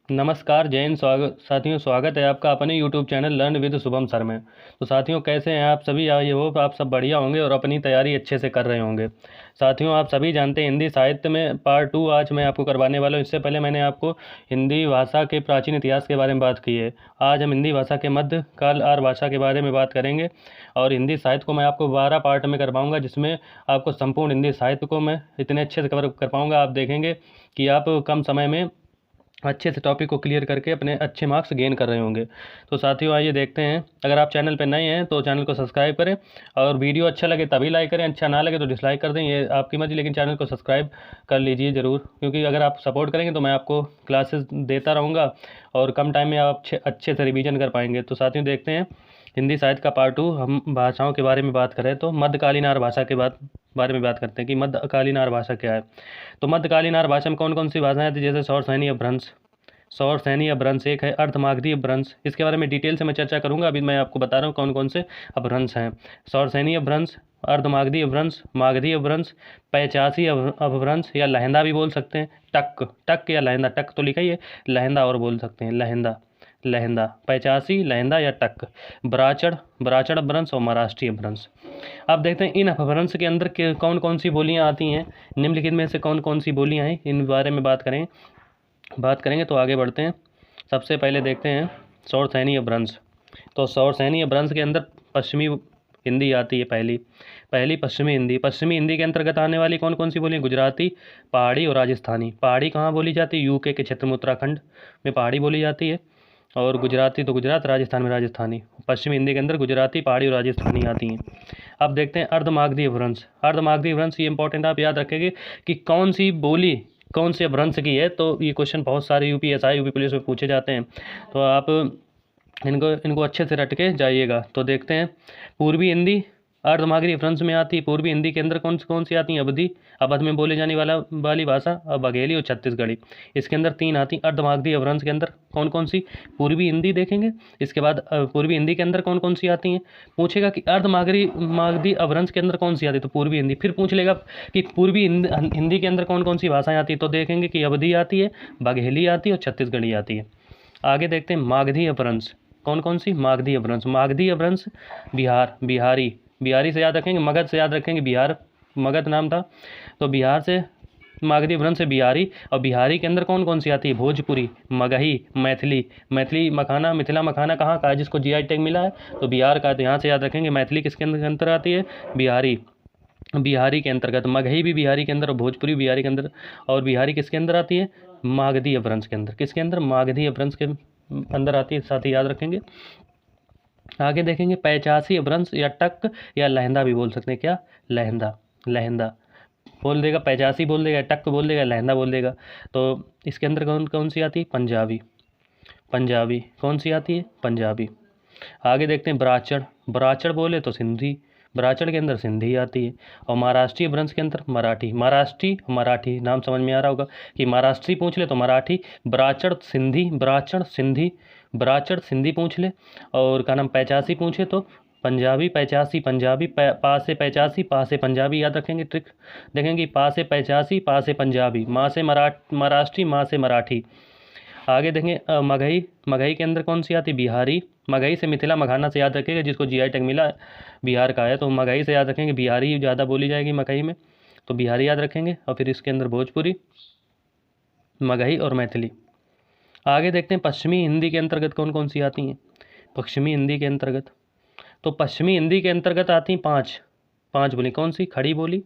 नमस्कार जैन स्वागत साथियों, स्वागत है आपका अपने YouTube channel learn with Shubham sir में। तो साथियों, कैसे हैं आप सभी? ये हो आप सब बढ़िया होंगे और अपनी तैयारी अच्छे से कर रहे होंगे। साथियों, आप सभी जानते हैं हिंदी साहित्य में पार्ट 2 आज मैं आपको करवाने वाला हूं। इससे पहले मैंने आपको हिंदी भाषा के प्राचीन इतिहास के बारे में बात की है। आज हम हिंदी भाषा के मध्यकाल आर्य भाषा के बारे में बात करेंगे और हिंदी साहित्य को मैं आपको 12 पार्ट में कर पाऊँगा, जिसमें आपको संपूर्ण हिंदी साहित्य को मैं इतने अच्छे से कवर कर पाऊँगा। आप देखेंगे कि आप कम समय में अच्छे से टॉपिक को क्लियर करके अपने अच्छे मार्क्स गेन कर रहे होंगे। तो साथियों, आइए देखते हैं। अगर आप चैनल पर नए हैं तो चैनल को सब्सक्राइब करें और वीडियो अच्छा लगे तभी लाइक करें, अच्छा ना लगे तो डिसलाइक कर दें, ये आपकी मर्जी। लेकिन चैनल को सब्सक्राइब कर लीजिए ज़रूर, क्योंकि अगर आप सपोर्ट करेंगे तो मैं आपको क्लासेस देता रहूँगा और कम टाइम में आप अच्छे से रिवीजन कर पाएंगे। तो साथियों, देखते हैं हिंदी साहित्य का पार्ट 2। हम भाषाओं के बारे में बात करें तो मध्यकालीन आर्य भाषा के बारे में बात करते हैं कि मध्यकालीन आर्य भाषा क्या है। तो मध्यकालीन आर्य भाषा में कौन कौन सी भाषाएं थी? जैसे सौरसैनी अपभ्रंश, सौरसैनी अपभ्रंश एक है। अर्धमागधी अपभ्रंश, इसके बारे में डिटेल से मैं चर्चा करूंगा। अभी मैं आपको बता रहा हूँ कौन कौन से अपभ्रंश हैं। सौरसैनी अपभ्रंश, अर्धमागधी अपभ्रंश, मागधी अपभ्रंश, पैचासी अपभ्रंश या लहंदा भी बोल सकते हैं। टक टक या लहंदा, टक तो लिखा ही है, लहंदा और बोल सकते हैं, लहंदा लहंदा, पैचासी, लहंदा या टक। ब्राचड़, ब्राचड़ अपभ्रंश और महाराष्ट्रीय अपभ्रंश। अब देखते हैं इन अपभ्रंश के अंदर कौन कौन सी बोलियां आती हैं, निम्नलिखित में से कौन कौन सी बोलियां हैं, इन बारे में बात करेंगे। तो आगे बढ़ते हैं। सबसे पहले देखते हैं सौरसैनी अपभ्रंश। तो सौरसैनी अपभ्रंश के अंदर पश्चिमी हिंदी आती है। पहली पश्चिमी हिंदी। पश्चिमी हिंदी के अंतर्गत आने वाली कौन कौन सी बोली? गुजराती, पहाड़ी और राजस्थानी। पहाड़ी कहाँ बोली जाती है? यूके के क्षेत्र में, उत्तराखंड में पहाड़ी बोली जाती है। और गुजराती तो गुजरात, राजस्थान में राजस्थानी। पश्चिमी हिंदी के अंदर गुजराती, पहाड़ी और राजस्थानी आती हैं। अब देखते हैं अर्धमागधी अपभ्रंश। अर्धमागधी अपभ्रंश, ये इंपॉर्टेंट, आप याद रखेंगे कि कौन सी बोली कौन से अपभ्रंश की है। तो ये क्वेश्चन बहुत सारे यूपीएसआई, यूपी पुलिस में पूछे जाते हैं, तो आप इनको अच्छे से रट के जाइएगा। तो देखते हैं पूर्वी हिंदी अर्धमागधी अपभ्रंश में आती है। पूर्वी हिंदी के अंदर कौन सी आती हैं? अवधी, अवध में बोले जाने वाली भाषा, और बघेली और छत्तीसगढ़ी। इसके अंदर 3 आती। अर्धमागधी अपभ्रंश के अंदर कौन कौन सी? पूर्वी हिंदी देखेंगे। इसके बाद पूर्वी हिंदी के अंदर कौन कौन सी आती हैं? पूछेगा कि अर्धमागधी अपभ्रंश के अंदर कौन सी आती है, तो पूर्वी हिंदी। फिर पूछ लेगा कि पूर्वी हिंदी के अंदर कौन कौन सी भाषाएं आती है, तो देखेंगे कि अवधी आती है, बघेली आती है और छत्तीसगढ़ी आती है। आगे देखते हैं मागधी अपभ्रंश। कौन कौन सी? मागधी अपभ्रंश। मागधी अपभ्रंश बिहारी, बिहारी से याद रखेंगे, मगध से याद रखेंगे, बिहार मगध नाम था, तो बिहार से मागधी अपभ्रंश से बिहारी। और बिहारी के अंदर कौन कौन सी आती है? भोजपुरी, मगही, मैथिली। मैथिली मखाना, मिथिला मखाना कहाँ का है जिसको जीआई टैग मिला है? तो बिहार का है, तो यहाँ से याद रखेंगे। मैथिली किसके अंदर आती है? बिहारी, बिहारी के अंतर्गत। मगही भी बिहारी के अंदर और भोजपुरी बिहारी के अंदर। और बिहारी किसके अंदर आती है? मागधी अपभ्रंश के अंदर। किसके अंदर? मागधी अपभ्रंश के अंदर आती है, साथ ही याद रखेंगे। आगे देखेंगे पैचासी अपभ्रंश या टक या लहंदा भी बोल सकते हैं। क्या? लहंदा, लहंदा बोल देगा, पैचासी बोल देगा, टक बोल देगा, लहंदा बोल देगा। तो इसके अंदर कौन कौन सी आती है? पंजाबी, पंजाबी कौन सी आती है? पंजाबी। आगे देखते हैं ब्राचड़। ब्राचड़ बोले तो सिंधी, ब्राचड़ के अंदर सिंधी आती है। और महाराष्ट्रीय अपभ्रंश के अंदर मराठी। मराठी नाम समझ में आ रहा होगा कि महाराष्ट्री पूछ ले तो मराठी, ब्राचड़ सिंधी, ब्राचड़ सिंधी, ब्राचड़ सिंधी पूछ ले। और क्या नाम? पैचासी पूछे तो पंजाबी, पैचासी पंजाबी, पा से पैचासी, पा से पंजाबी। याद रखेंगे ट्रिक। देखेंगे पा से पैचासी, पा से पंजाबी, माँ से महाराष्ट्री, माँ से मराठी। आगे देखेंगे मगही। मगही के अंदर कौन सी आती? बिहारी। मगही से मिथिला मखाना से याद रखेंगे, जिसको जीआई टैग मिला बिहार का है, तो मगही से याद रखेंगे। बिहारी ज़्यादा बोली जाएगी मगही में, तो बिहारी याद रखेंगे। और फिर इसके अंदर भोजपुरी, मगही और मैथिली। आगे देखते हैं पश्चिमी हिंदी के अंतर्गत कौन कौन सी आती हैं। पश्चिमी हिंदी के अंतर्गत, तो पश्चिमी हिंदी के अंतर्गत आती हैं पाँच बोली। कौन सी? खड़ी बोली,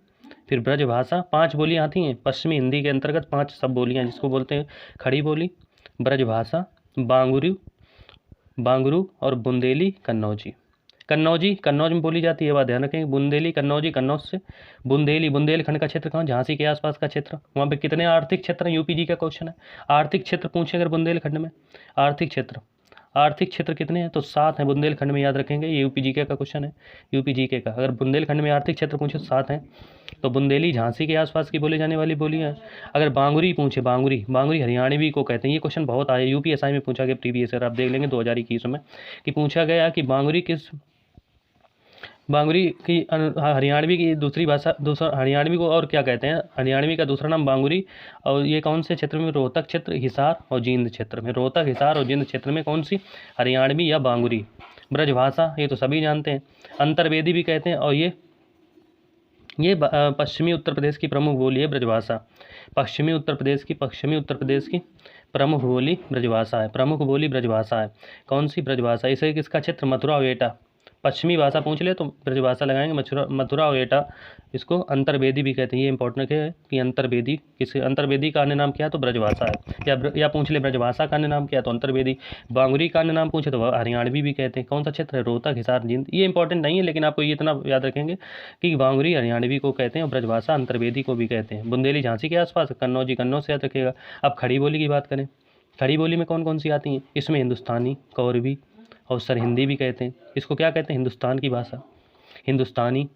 फिर ब्रजभाषा। 5 बोलियाँ आती हैं पश्चिमी हिंदी के अंतर्गत, 5 सब बोलियाँ जिसको बोलते हैं खड़ी बोली, ब्रजभाषा, बांगरू और बुंदेली, कन्नौजी। कन्नौज में बोली जाती है, बात ध्यान रखेंगे। बुंदेली, कन्नौजी, कन्नौज से बुंदेलखंड का क्षेत्र कहाँ? झांसी के आसपास का क्षेत्र। वहाँ पे कितने आर्थिक क्षेत्र हैं? यूपीजी का क्वेश्चन है। आर्थिक क्षेत्र पूछे अगर बुंदेलखंड में, आर्थिक क्षेत्र कितने हैं? तो 7 हैं बुंदेलखंड में, याद रखेंगे। ये यूपीजीके का क्वेश्चन है, यूपीजीके का। अगर बुंदेलखंड में आर्थिक क्षेत्र पूछे तो 7 हैं। तो बुंदेली झांसी के आसपास की बोली जाने वाली बोली है। अगर बांगुरी पूछे, बांगुरी हरियाणवी को कहते हैं। ये क्वेश्चन बहुत आया, यूपीएसआई में पूछा गया प्रीवियस ईयर, आप देख लेंगे 2021 में कि पूछा गया कि बांगुरी बांगुरी की हरियाणवी की दूसरी भाषा, दूसरा हरियाणवी को और क्या कहते हैं? हरियाणवी का दूसरा नाम बांगुरी। और ये कौन से क्षेत्र में? रोहतक क्षेत्र, हिसार और जींद क्षेत्र में। रोहतक, हिसार और जींद क्षेत्र में कौन सी? हरियाणवी या बांगुरी। ब्रजभाषा ये तो सभी जानते हैं, अंतर्वेदी भी कहते हैं। और ये पश्चिमी उत्तर प्रदेश की प्रमुख बोली है ब्रजभाषा। पश्चिमी उत्तर प्रदेश की प्रमुख बोली ब्रजभाषा है। प्रमुख बोली ब्रजभाषा है। कौन सी? ब्रजभाषा। इसे किसका क्षेत्र? मथुरा और एटा। पश्चिमी भाषा पूछ ले तो ब्रजभाषा लगाएंगे। मथुरा और एटा इसको अंतर्वेदी भी कहते हैं। ये इंपॉर्टेंट है कि अंतर्वेदी अंतर्वेदी का अन्य नाम क्या है? तो ब्रजभाषा है। या पूछ ले ब्रजभाषा का अन्य नाम क्या है? तो अंतर्वेदी। बांगुरी का अन्य नाम पूछे तो हरियाणवी भी कहते हैं। कौन सा क्षेत्र है? रोहतक, हिसार, जींद। ये इंपॉर्टेंट नहीं है, लेकिन आपको ये इतना याद रखेंगे कि बांगुरी हरियाणवी को कहते हैं और ब्रजभाषा अंतर्वेदी को भी कहते हैं। बुंदेली झांसी के आसपास, कन्नौजी कन्नौज से याद रखिएगा। अब खड़ी बोली की बात करें, खड़ी बोली में कौन कौन सी आती हैं? इसमें हिंदुस्तानी, कौरवी और सरहिंदी भी कहते हैं। इसको क्या कहते हैं? हिंदुस्तान की भाषा। हिंदुस्तानी,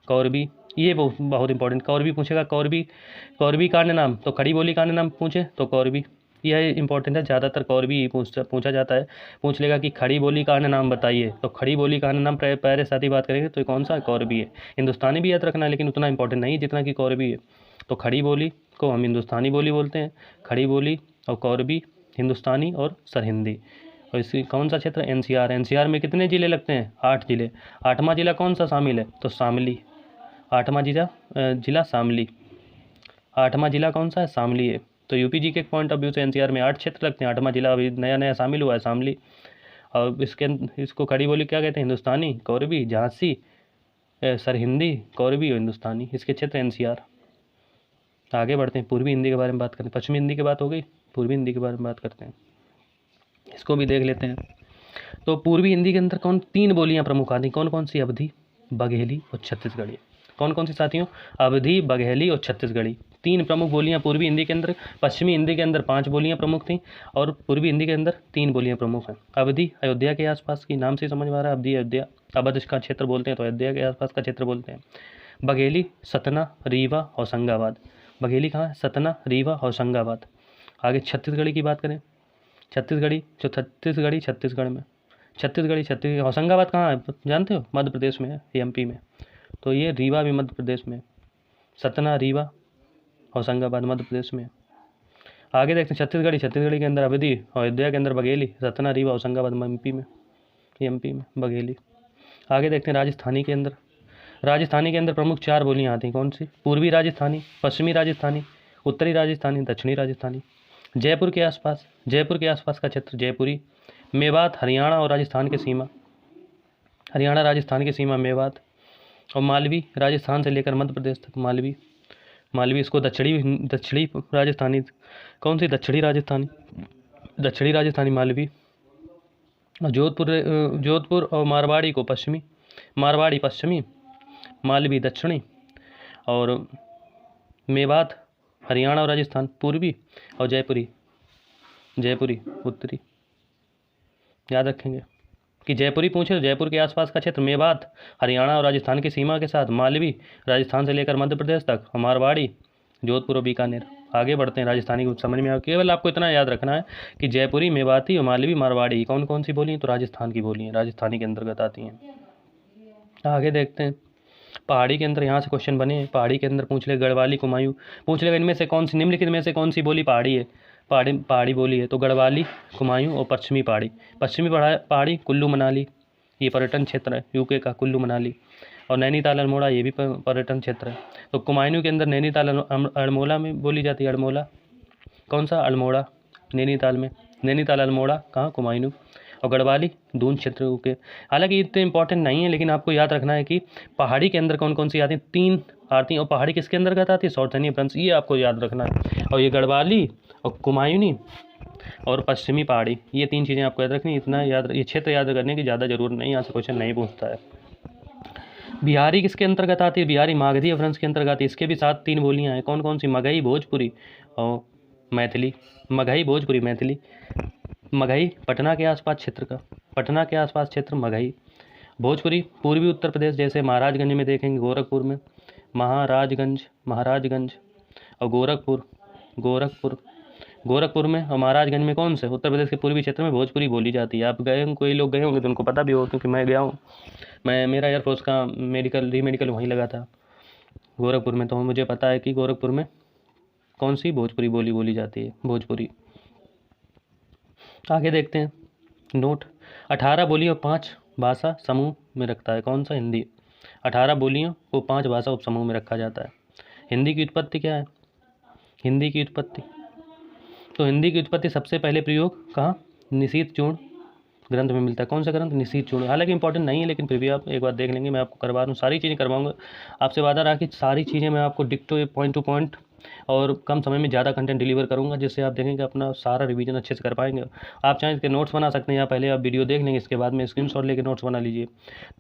कौरवी, ये बहुत इंपॉर्टेंट। कौरवी पूछेगा, कौरवी का अन्य नाम, तो खड़ी बोली का अन्य नाम पूछे तो कौरवी। यह इंपॉर्टेंट है, ज़्यादातर कौरवी पूछा जाता है। पूछ लेगा कि खड़ी बोली का अन्य नाम बताइए, तो खड़ी बोली का अन्य नाम पहले साथ ही बात करेंगे तो कौन सा है? कौरवी है। हिंदुस्तानी भी याद रखना है, लेकिन उतना इंपॉर्टेंट नहीं जितना कि कौरवी है। तो खड़ी बोली को हम हिंदुस्तानी बोली बोलते हैं। खड़ी बोली और कौरवी, हिंदुस्तानी और सरहिंदी। और इसी कौन सा क्षेत्र? एनसीआर। एनसीआर में कितने ज़िले लगते हैं? 8 जिले। 8वां जिला कौन सा शामिल है? तो शामली। 8वां जिला शामली। 8वां जिला कौन सा है? शामली है। तो यूपीजी के पॉइंट ऑफ व्यू से एनसीआर में 8 क्षेत्र लगते हैं। 8वां जिला अभी नया नया शामिल हुआ है, शामली। और इसको खड़ी बोली क्या कहते हैं? हिंदुस्तानी, कौरवी, झांसी, सरहिंदी, कौरवी और हिंदुस्तानी। इसके क्षेत्र एनसीआर। आगे बढ़ते हैं, पूर्वी हिंदी के बारे में बात करते हैं। पश्चिमी हिंदी की बात हो गई, पूर्वी हिंदी के बारे में बात करते हैं। इसको भी देख लेते हैं। तो पूर्वी हिंदी के अंदर 3 बोलियां प्रमुख आती हैं। कौन कौन सी? अवधी, बघेली और छत्तीसगढ़ी। कौन कौन सी साथियों? अवधी, बघेली और छत्तीसगढ़ी। 3 प्रमुख बोलियां पूर्वी हिंदी के अंदर। पश्चिमी हिंदी के अंदर 5 बोलियां प्रमुख थीं और पूर्वी हिंदी के अंदर 3 बोलियां प्रमुख हैं। अवधी अयोध्या के आसपास की, नाम से समझ में आ रहा है, अवधी अयोध्या। अवध का क्षेत्र बोलते हैं तो अयोध्या के आसपास का क्षेत्र बोलते हैं। बघेली सतना, रीवा, होशंगाबाद। बघेली कहाँ है? सतना, रीवा, होशंगाबाद। आगे छत्तीसगढ़ी की बात करें, छत्तीसगढ़ी छत्तीसगढ़ में। छत्तीसगढ़ी होशंगाबाद कहाँ है? जानते हो? मध्य प्रदेश में है, एमपी में। तो ये रीवा भी मध्य प्रदेश में। सतना, रीवा, होशंगाबाद मध्य प्रदेश में। आगे देखते हैं छत्तीसगढ़ी के अंदर अवधी, अयोध्या के अंदर बघेली, सतना, रीवा, होशंगाबाद एमपी में बघेली। आगे देखते हैं राजस्थानी के अंदर प्रमुख 4 बोलियां आती हैं। कौन सी? पूर्वी राजस्थानी, पश्चिमी राजस्थानी, उत्तरी राजस्थानी, दक्षिणी राजस्थानी। जयपुर के आसपास का क्षेत्र जयपुरी। मेवात हरियाणा और राजस्थान की सीमा, हरियाणा राजस्थान की सीमा मेवात। और मालवी राजस्थान से लेकर मध्य प्रदेश तक मालवी। इसको दक्षिणी राजस्थानी। कौन सी? दक्षिणी राजस्थानी मालवी। और जोधपुर और मारवाड़ी को पश्चिमी, मारवाड़ी पश्चिमी, मालवी दक्षिणी। और मेवात हरियाणा और राजस्थान पूर्वी और जयपुरी उत्तरी। याद रखेंगे कि जयपुरी पूछे तो जयपुर के आसपास का क्षेत्र मेवात हरियाणा और राजस्थान की सीमा के साथ, मालवी राजस्थान से लेकर मध्य प्रदेश तक, मारवाड़ी जोधपुर और बीकानेर। आगे बढ़ते हैं, राजस्थानी को समझ में आ, केवल आपको इतना याद रखना है कि जयपुरी, मेवाती और मालवी, मारवाड़ी कौन कौन सी बोली हैं? तो राजस्थान की बोली हैं, राजस्थानी के अंतर्गत आती हैं। आगे देखते हैं, पहाड़ी के अंदर यहाँ से क्वेश्चन बने हैं। पहाड़ी के अंदर पूछ ले गढ़वाली, कुमायूं। पूछ लेगा इनमें से कौन सी, निम्नलिखित में से कौन सी बोली पहाड़ी है? पहाड़ी बोली है। तो गढ़वाली, कुमायूं और पश्चिमी पहाड़ी। पश्चिमी पहाड़ी कुल्लू मनाली, ये पर्यटन क्षेत्र है यूके का, कुल्लू मनाली। और नैनीताल अल्मोड़ा, ये भी पर्यटन क्षेत्र है। तो कुमायूं के अंदर नैनीताल अल्मोड़ा में बोली जाती है। अल्मोड़ा कौन सा? अल्मोड़ा नैनीताल में। नैनीताल अल्मोड़ा कहाँ? कुमायूं। और गढ़वाली दून क्षेत्र के। हालांकि इतने इंपॉर्टेंट नहीं है, लेकिन आपको याद रखना है कि पहाड़ी के अंदर कौन कौन सी आती हैं? 3 आती हैं। और पहाड़ी किसके अंतर्गत आती है? सौतन्य प्रांत, ये आपको याद रखना है। और ये गढ़वाली और कुमायूनी और पश्चिमी पहाड़ी, ये 3 चीज़ें आपको याद रखनी। इतना याद, ये क्षेत्र याद करने की ज़्यादा जरूरत नहीं, यहाँ से क्वेश्चन नहीं पूछता है। बिहारी किसके अंतर्गत आती है? बिहारी मागधी अपभ्रंश के अंतर्गत आती है। इसके भी 7 3 बोलियाँ हैं। कौन कौन सी? मगही, भोजपुरी और मैथिली। मगही, भोजपुरी, मैथिली। मगही पटना के आसपास क्षेत्र मगही। भोजपुरी पूर्वी उत्तर प्रदेश, जैसे महाराजगंज में देखेंगे, गोरखपुर में महाराजगंज और गोरखपुर गोरखपुर में और महाराजगंज में कौन से? उत्तर प्रदेश के पूर्वी क्षेत्र में भोजपुरी बोली जाती है। आप गए, कोई लोग गए होंगे तो उनको पता भी हो, क्योंकि मैं गया हूँ। मेरा एयरफोर्स का री मेडिकल वहीं लगा था, गोरखपुर में। तो मुझे पता है कि गोरखपुर में कौन सी भोजपुरी बोली जाती है, भोजपुरी। आगे देखते हैं नोट। 18 बोलियों 5 भाषा समूह में रखता है, कौन सा? हिंदी। 18 बोलियों को 5 भाषा उपसमूह में रखा जाता है। हिंदी की उत्पत्ति क्या है? हिंदी की उत्पत्ति, तो हिंदी की उत्पत्ति सबसे पहले प्रयोग कहाँ? निशीथ चूर्ण ग्रंथ में मिलता है। कौन सा ग्रंथ? निशीथ चूर्ण। हालांकि इंपॉर्टेंट नहीं है, लेकिन फिर भी आप एक बार देख लेंगे। मैं आपको करवा दूँ, सारी चीज़ें करवाऊंगा। आपसे वादा रहा कि सारी चीज़ें मैं आपको डिक्टो पॉइंट टू पॉइंट और कम समय में ज़्यादा कंटेंट डिलीवर करूंगा, जिससे आप देखेंगे अपना सारा रिवीजन अच्छे से कर पाएंगे। आप चाहें इसके नोट्स बना सकते हैं, या पहले आप वीडियो देख लेंगे, इसके बाद में स्क्रीनशॉट लेके नोट्स बना लीजिए,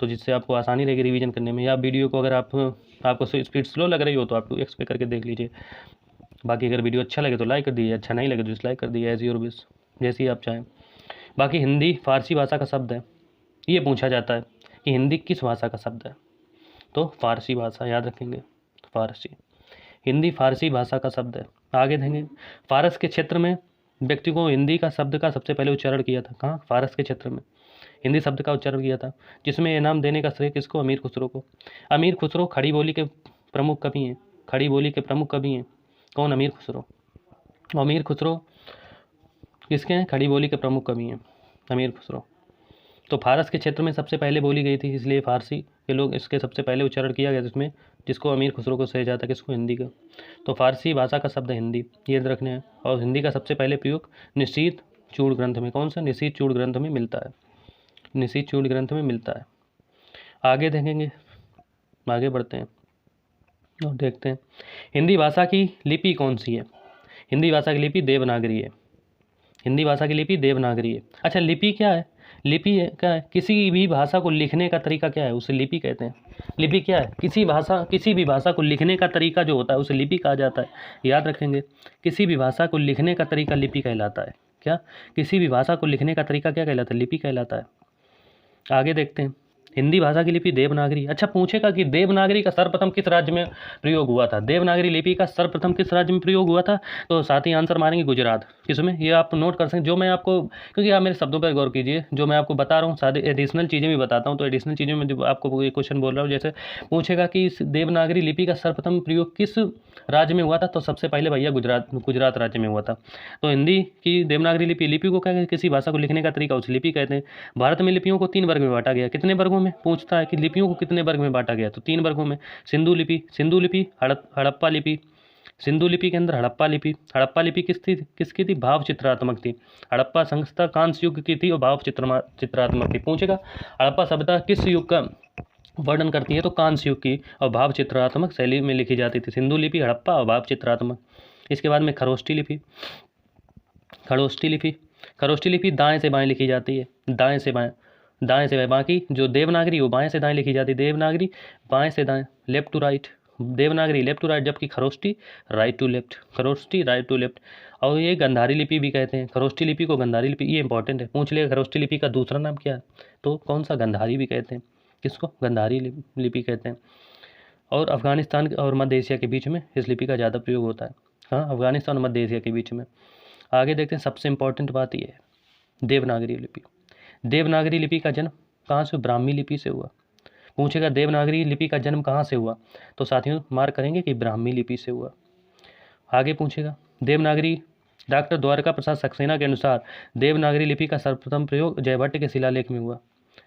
तो जिससे आपको आसानी रहेगी रिवीजन करने में। या वीडियो को अगर आपको स्पीड स्लो लग रही हो तो आप 2x पे करके देख लीजिए। बाकी अगर वीडियो अच्छा लगे तो लाइक कर दीजिए, अच्छा नहीं लगे तो डिसलाइक कर दीजिए, एज योर विश, जैसी आप चाहें। बाकी हिंदी फारसी भाषा का शब्द है। ये पूछा जाता है कि हिंदी किस भाषा का शब्द है, तो फारसी भाषा, याद रखेंगे, फारसी। हिंदी फारसी भाषा का शब्द है। आगे देखेंगे, फारस के क्षेत्र में व्यक्ति को हिंदी का शब्द का सबसे पहले उच्चारण किया था। कहाँ? फारस के क्षेत्र में हिंदी शब्द का उच्चारण किया था, जिसमें ये नाम देने का श्रेय किसको? अमीर खुसरो को। अमीर खुसरो खड़ी बोली के प्रमुख कवि हैं। खड़ी बोली के प्रमुख कवि हैं कौन? अमीर खुसरो। अमीर खुसरो किसके हैं? खड़ी बोली के प्रमुख कवि हैं अमीर खुसरो। तो फारस के क्षेत्र में सबसे पहले बोली गई थी, इसलिए फारसी के लोग इसके सबसे पहले उच्चारण किया गया, जिसमें जिसको अमीर खुसरो को सही जाता है, किसको? हिंदी का। तो फारसी भाषा का शब्द हिंदी, ये रखने हैं। और हिंदी का सबसे पहले प्रयोग निशीथ चूर्ण ग्रंथ में, कौन सा? निशीथ चूर्ण ग्रंथ में मिलता है, निशीथ चूर्ण ग्रंथ में मिलता है। आगे देखेंगे, आगे बढ़ते हैं और देखते हैं हिंदी भाषा की लिपि कौन सी है। हिंदी भाषा की लिपि देवनागरी है। हिंदी भाषा की लिपि देवनागरी है। अच्छा, लिपि क्या है? लिपि क्या है? किसी भी भाषा को लिखने का तरीका क्या है, उसे लिपि कहते हैं। लिपि क्या है? किसी भी भाषा को लिखने का तरीका जो होता है उसे लिपि कहा जाता है। याद रखेंगे, किसी भी भाषा को लिखने का तरीका लिपि कहलाता है। क्या? किसी भी भाषा को लिखने का तरीका क्या कहलाता है? लिपि कहलाता है। आगे देखते हैं, हिंदी भाषा की लिपि देवनागरी। अच्छा, पूछेगा कि देवनागरी का सर्वप्रथम किस राज्य में प्रयोग हुआ था? देवनागरी लिपि का सर्वप्रथम किस राज्य में प्रयोग हुआ था? तो साथ ही आंसर मारेंगे गुजरात। किसमें? ये आप नोट कर सकते, जो मैं आपको, क्योंकि आप मेरे शब्दों पर गौर कीजिए, जो मैं आपको बता रहा हूँ सारे एडिशनल चीज़ें भी बताता हूँ। तो एडिशनल चीज़ें में जो आपको ये क्वेश्चन बोल रहा हूँ, जैसे पूछेगा कि इस देवनागरी लिपि का सर्वप्रथम प्रयोग किस राज्य में हुआ था, तो सबसे पहले भैया गुजरात राज्य में हुआ था। तो हिंदी की देवनागरी लिपि को क्या कहते हैं? किसी भाषा को लिखने का तरीका उसे लिपि कहते हैं। भारत में लिपियों को 3 वर्ग में बांटा गया। कितने वर्गों में? पूछता है कि लिपियों को कितने वर्ग में बांटा गया, तो 3 वर्गों में। सिंधु लिपि, हड़प्पा लिपि। सिंधु लिपि के अंदर हड़प्पा लिपि किसकी थी? भाव चित्रात्मक थी। हड़प्पा संस्था कांस्य युग की थी और भाव चित्रात्मक थी। पूछेगा हड़प्पा सभ्यता किस युग का वर्णन करती है, तो कांस्य युग की, और भाव चित्रात्मक शैली में लिखी जाती थी। सिंधु लिपि, हड़प्पा और भाव चित्रात्मक। इसके बाद में खरोष्टी लिपि दाएं से बाएं लिखी जाती है, दाएं से बाएं। बाकी जो देवनागरी वो बाएं से दाएं लिखी जाती है। देवनागरी बाएं से दाएं, left to right. Devanagari left to right, जबकि खरोष्टी राइट टू लेफ्ट। और ये गंधारी लिपि भी कहते हैं। खरोष्टी लिपि को गंधारी लिपि, ये इंपॉर्टेंट है, पूछ लिया खरोष्टी लिपि का दूसरा नाम क्या है, तो कौन सा? गंधारी भी कहते हैं। किसको? गंधारी लिपि कहते हैं। और अफगानिस्तान और मध्य एशिया के बीच में इस लिपि का ज़्यादा प्रयोग होता है। हाँ, अफगानिस्तान और मध्य एशिया के बीच में। आगे देखते हैं, सबसे इंपॉर्टेंट बात ये है, देवनागरी लिपि। देवनागरी लिपि का जन्म कहाँ से? ब्राह्मी लिपि से हुआ। पूछेगा देवनागरी लिपि का जन्म कहाँ से हुआ, तो साथियों मार्क करेंगे कि ब्राह्मी लिपि से हुआ। आगे पूछेगा देवनागरी, डॉक्टर द्वारका प्रसाद सक्सेना के अनुसार देवनागरी लिपि का सर्वप्रथम प्रयोग जयभट्ट के शिलालेख में हुआ।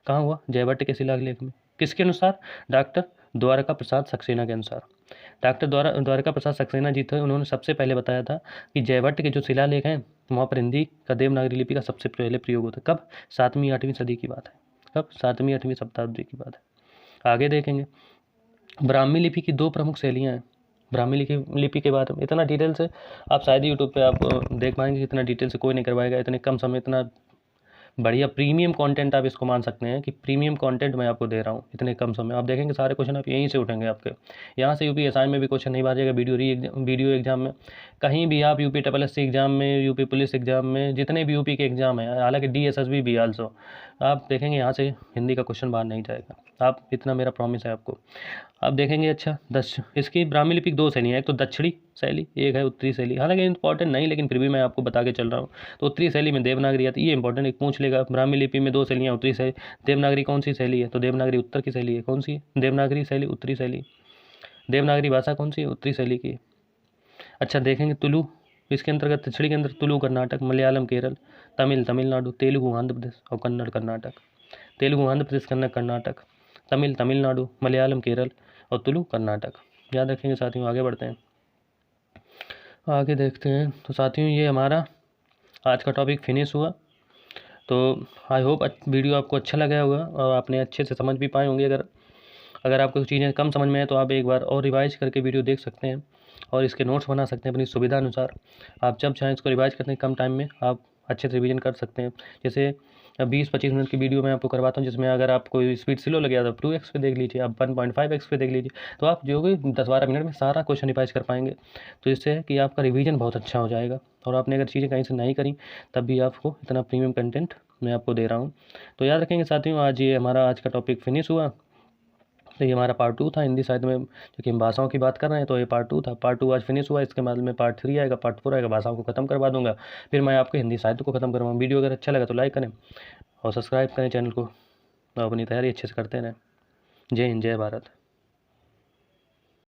कहाँ हुआ? जयभट्ट के शिलालेख में। किसके अनुसार? डॉक्टर द्वारका प्रसाद सक्सेना के अनुसार। डॉक्टर द्वारका प्रसाद सक्सेना जी थे, उन्होंने सबसे पहले बताया था कि जयभट्ट के जो शिलालेख हैं वहाँ पर हिंदी का देवनागरी लिपि का सबसे पहले प्रयोग होता है। कब? 7वीं 8वीं सदी की बात है। कब? 7वीं 8वीं शताब्दी की बात है। आगे देखेंगे, ब्राह्मी लिपि की 2 प्रमुख शैलियाँ हैं। ब्राह्मी लिपि के बारे में इतना डिटेल से आप शायद यूट्यूब पे आप देख पाएंगे, इतना डिटेल से कोई नहीं करवाएगा, इतने कम समय इतना बढ़िया प्रीमियम कंटेंट आप इसको मान सकते हैं कि प्रीमियम कंटेंट मैं आपको दे रहा हूँ इतने कम समय। आप देखेंगे सारे क्वेश्चन आप यहीं से उठेंगे, आपके यहाँ से यूपीएससी में भी क्वेश्चन नहीं बाजेगा, वीडियो एग्जाम में कहीं भी आप UP triple S C exam में, यूपी पुलिस एग्ज़ाम में, जितने भी यूपी के एग्ज़ाम हैं, हालांकि DSSB भी आल्सो, आप देखेंगे यहाँ से हिंदी का क्वेश्चन बाहर नहीं जाएगा। आप इतना मेरा प्रॉमिस है आपको। आप देखेंगे अच्छा इसकी ब्राह्मी लिपि 2 शैली है, एक तो दक्षिणी शैली, एक है उत्तरी शैली। हालांकि इंपॉर्टेंट नहीं, लेकिन फिर भी मैं आपको बता के चल रहा हूँ। तो उत्तरी शैली में देवनागरी आती है, ये इंपॉर्टेंट एक पूछ लेगा। ब्राह्मी लिपि में 2 शैलियाँ, उत्तरी शैली, देवनागरी कौन सी शैली है? तो देवनागरी उत्तर की शैली है। कौन सी? देवनागरी शैली उत्तरी शैली। देवनागरी भाषा कौन सी है? उत्तरी शैली की। अच्छा देखेंगे तुलु, इसके अंतर्गत दक्षिणी के अंदर तुलु कर्नाटक, मलयालम केरल, तमिल तमिलनाडु, तेलुगु आंध्र प्रदेश और कन्नड़ कर्नाटक। तेलुगु आंध्र प्रदेश, कन्नड़ कर्नाटक, तमिल तमिलनाडु, मलयालम केरल और तुलु कर्नाटक। याद रखेंगे साथियों। आगे बढ़ते हैं, आगे देखते हैं। तो साथियों ये हमारा आज का टॉपिक फिनिश हुआ। तो आई होप वीडियो आपको अच्छा लगा होगा और आपने अच्छे से समझ भी पाए होंगे। अगर आपको कुछ चीज़ें कम समझ में आए तो आप एक बार और रिवाइज करके वीडियो देख सकते हैं और इसके नोट्स बना सकते हैं अपनी सुविधा अनुसार। आप जब चाहें इसको रिवाइज करते हैं, कम टाइम में आप अच्छे से रिवीजन कर सकते हैं। जैसे 20-25 मिनट की वीडियो मैं आपको करवाता हूँ, जिसमें अगर आपको स्पीड स्लो लगे तो 2x पे देख लीजिए, आप 1.5x पे देख लीजिए, तो आप जो भी 10-12 मिनट में सारा क्वेश्चन रिवाइज कर पाएंगे। तो इससे है कि आपका रिवीजन बहुत अच्छा हो जाएगा। और आपने अगर चीज़ें कहीं से नहीं करी तब भी आपको इतना प्रीमियम कंटेंट मैं आपको दे रहा हूँ। तो याद रखेंगे साथियों, आज ये हमारा आज का टॉपिक फिनिश हुआ। तो ये हमारा पार्ट 2 था हिंदी साहित्य में, क्योंकि हम भाषाओं की बात कर रहे हैं। तो ये पार्ट 2 था। पार्ट 2 आज फिनिश हुआ। इसके बाद में पार्ट 3 आएगा, पार्ट 4 आएगा, भाषाओं को खत्म करवा दूंगा। फिर मैं आपके हिंदी साहित्य को खत्म करवाऊँ। वीडियो अगर अच्छा लगा तो लाइक करें और सब्सक्राइब करें चैनल को और अपनी तैयारी अच्छे से करते रहें। जय हिंद, जय भारत।